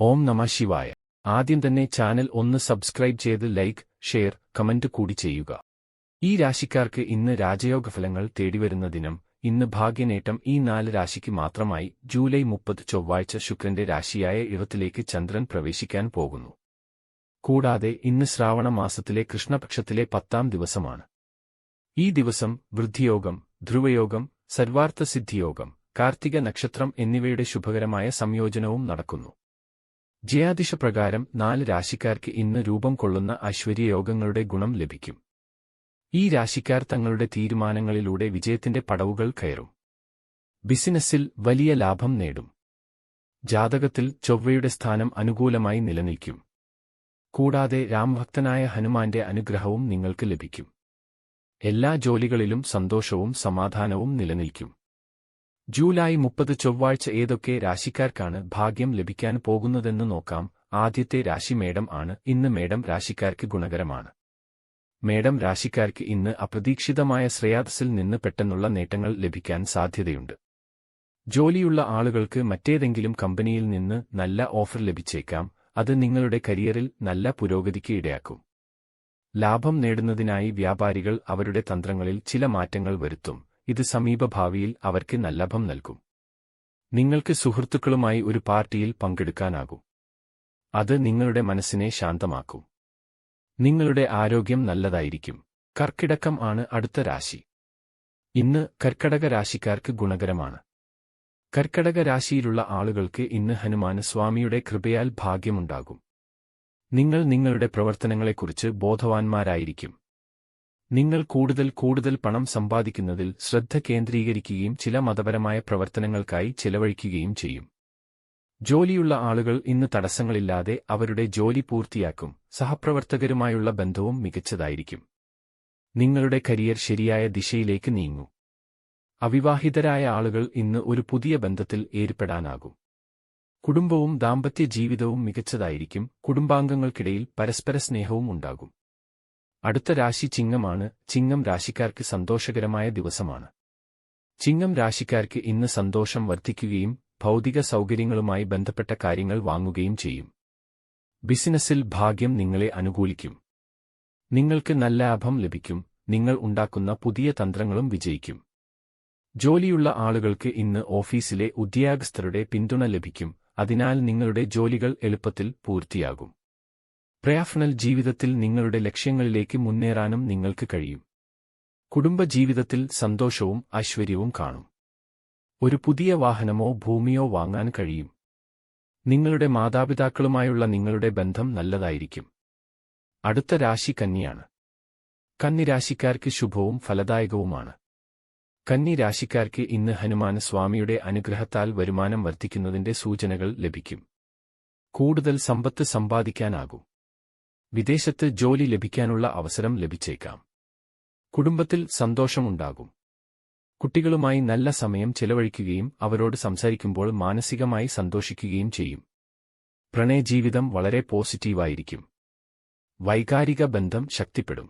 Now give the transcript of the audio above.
ഓം നമഃ ശിവായ. ആദ്യം തന്നെ ചാനൽ ഒന്ന് സബ്സ്ക്രൈബ് ചെയ്ത് ലൈക്ക്, ഷെയർ, കമന്റ് കൂടി ചെയ്യുക. ഈ രാശിക്കാർക്ക് ഇന്ന് രാജയോഗഫലങ്ങൾ തേടിവരുന്ന ദിനം. ഇന്ന് ഭാഗ്യനേട്ടം ഈ 4 രാശിക്ക് മാത്രമായി. ജൂലൈ 30 ചൊവ്വാഴ്ച ശുക്രന്റെ രാശിയായ ഇടത്തിലേക്ക് ചന്ദ്രൻ പ്രവേശിക്കാൻ പോകുന്നു. കൂടാതെ ഇന്ന് ശ്രാവണ മാസത്തിലെ കൃഷ്ണപക്ഷത്തിലെ 10ാം ദിവസമാണ്. ഈ ദിവസം വൃദ്ധിയോഗം, ധ്രുവയോഗം, സർവാർത്ഥസിദ്ധിയോഗം, കാർത്തിക നക്ഷത്രം എന്നിവയുടെ ശുഭകരമായ സംയോജനവും നടക്കുന്നു. ജ്യോതിഷപ്രകാരം 4 രാശിക്കാർക്ക് ഇന്ന് രൂപം കൊള്ളുന്ന ഐശ്വര്യയോഗങ്ങളുടെ ഗുണം ലഭിക്കും. ഈ രാശിക്കാർ തങ്ങളുടെ തീരുമാനങ്ങളിലൂടെ വിജയത്തിന്റെ പടവുകൾ കയറും. ബിസിനസ്സിൽ വലിയ ലാഭം നേടും. ജാതകത്തിൽ ചൊവ്വയുടെ സ്ഥാനം അനുകൂലമായി നിലനിൽക്കും. കൂടാതെ രാമഭക്തനായ ഹനുമാന്റെ അനുഗ്രഹവും നിങ്ങൾക്ക് ലഭിക്കും. എല്ലാ ജോലികളിലും സന്തോഷവും സമാധാനവും നിലനിൽക്കും. ജൂലൈ 30 ചൊവ്വാഴ്ച ഏതൊക്കെ രാശിക്കാർക്കാണ് ഭാഗ്യം ലഭിക്കാൻ പോകുന്നതെന്ന് നോക്കാം. ആദ്യത്തെ രാശി മേടം ആണ്. ഇന്ന് മേടം രാശിക്കാർക്ക് ഗുണകരമാണ്. മേടം രാശിക്കാർക്ക് ഇന്ന് അപ്രതീക്ഷിതമായ ശ്രേയസ്സിൽ നിന്ന് പെട്ടെന്നുള്ള നേട്ടങ്ങൾ ലഭിക്കാൻ സാധ്യതയുണ്ട്. ജോലിയുള്ള ആളുകൾക്ക് മറ്റേതെങ്കിലും കമ്പനിയിൽ നിന്ന് നല്ല ഓഫർ ലഭിച്ചേക്കാം. അത് നിങ്ങളുടെ കരിയറിൽ നല്ല പുരോഗതിക്ക് ഇടയാക്കും. ലാഭം നേടുന്നതിനായി വ്യാപാരികൾ അവരുടെ തന്ത്രങ്ങളിൽ ചില മാറ്റങ്ങൾ വരുത്തും. ഇത് സമീപഭാവിയിൽ അവർക്ക് നല്ല ലാഭം നൽകും. നിങ്ങൾക്ക് സുഹൃത്തുക്കളുമായി ഒരു പാർട്ടിയിൽ പങ്കെടുക്കാനാകും. അത് നിങ്ങളുടെ മനസ്സിനെ ശാന്തമാക്കും. നിങ്ങളുടെ ആരോഗ്യം നല്ലതായിരിക്കും. കർക്കിടകം ആണ് അടുത്ത രാശി. ഇന്ന് കർക്കടക രാശിക്കാർക്ക് ഗുണകരമാണ്. കർക്കടക രാശിയിലുള്ള ആളുകൾക്ക് ഇന്ന് ഹനുമാൻ സ്വാമിയുടെ കൃപയാൽ ഭാഗ്യമുണ്ടാകും. നിങ്ങൾ നിങ്ങളുടെ പ്രവർത്തനങ്ങളെക്കുറിച്ച് ബോധവാന്മാരായിരിക്കും. നിങ്ങൾ കൂടുതൽ പണം സമ്പാദിക്കുന്നതിൽ ശ്രദ്ധ കേന്ദ്രീകരിക്കുകയും ചില മതപരമായ പ്രവർത്തനങ്ങൾക്കായി ചെലവഴിക്കുകയും ചെയ്യും. ജോലിയുള്ള ആളുകൾ ഇന്ന് തടസ്സങ്ങളില്ലാതെ അവരുടെ ജോലി പൂർത്തിയാക്കും. സഹപ്രവർത്തകരുമായുള്ള ബന്ധവും മികച്ചതായിരിക്കും. നിങ്ങളുടെ കരിയർ ശരിയായ ദിശയിലേക്ക് നീങ്ങും. അവിവാഹിതരായ ആളുകൾ ഇന്ന് ഒരു പുതിയ ബന്ധത്തിൽ ഏർപ്പെടാനാകും. കുടുംബവും ദാമ്പത്യ ജീവിതവും മികച്ചതായിരിക്കും. കുടുംബാംഗങ്ങൾക്കിടയിൽ പരസ്പര സ്നേഹവും ഉണ്ടാകും. അടുത്ത രാശി ചിങ്ങമാണ്. ചിങ്ങം രാശിക്കാർക്ക് സന്തോഷകരമായ ദിവസമാണ്. ചിങ്ങം രാശിക്കാർക്ക് ഇന്ന് സന്തോഷം വർദ്ധിക്കുകയും ഭൗതിക സൗകര്യങ്ങളുമായി ബന്ധപ്പെട്ട കാര്യങ്ങൾ വാങ്ങുകയും ചെയ്യും. ബിസിനസ്സിൽ ഭാഗ്യം നിങ്ങളെ അനുകൂലിക്കും. നിങ്ങൾക്ക് നല്ല ലാഭം ലഭിക്കും. നിങ്ങൾ ഉണ്ടാക്കുന്ന പുതിയ തന്ത്രങ്ങളും വിജയിക്കും. ജോലിയുള്ള ആളുകൾക്ക് ഇന്ന് ഓഫീസിലെ ഉദ്യോഗസ്ഥരുടെ പിന്തുണ ലഭിക്കും. അതിനാൽ നിങ്ങളുടെ ജോലികൾ എളുപ്പത്തിൽ പൂർത്തിയാകും. പ്രൊഫഷണൽ ജീവിതത്തിൽ നിങ്ങളുടെ ലക്ഷ്യങ്ങളിലേക്ക് മുന്നേറാനും നിങ്ങൾക്ക് കഴിയും. കുടുംബജീവിതത്തിൽ സന്തോഷവും ഐശ്വര്യവും കാണും. ഒരു പുതിയ വാഹനമോ ഭൂമിയോ വാങ്ങാൻ കഴിയും. നിങ്ങളുടെ മാതാപിതാക്കളുമായുള്ള നിങ്ങളുടെ ബന്ധം നല്ലതായിരിക്കും. അടുത്ത രാശി കന്നിയാണ്. കന്നി രാശിക്കാർക്ക് ശുഭവും ഫലദായകവുമാണ്. കന്നി രാശിക്കാർക്ക് ഇന്ന് ഹനുമാൻ സ്വാമിയുടെ അനുഗ്രഹത്താൽ വരുമാനം വർദ്ധിക്കുന്നതിന്റെ സൂചനകൾ ലഭിക്കും. കൂടുതൽ സമ്പത്ത് സമ്പാദിക്കാനാകും. വിദേശത്ത് ജോലി ലഭിക്കാനുള്ള അവസരം ലഭിച്ചേക്കാം. കുടുംബത്തിൽ സന്തോഷമുണ്ടാകും. കുട്ടികളുമായി നല്ല സമയം ചെലവഴിക്കുകയും അവരോട് സംസാരിക്കുമ്പോൾ മാനസികമായി സന്തോഷിക്കുകയും ചെയ്യും. പ്രണയജീവിതം വളരെ പോസിറ്റീവായിരിക്കും. വൈകാരിക ബന്ധം ശക്തിപ്പെടും.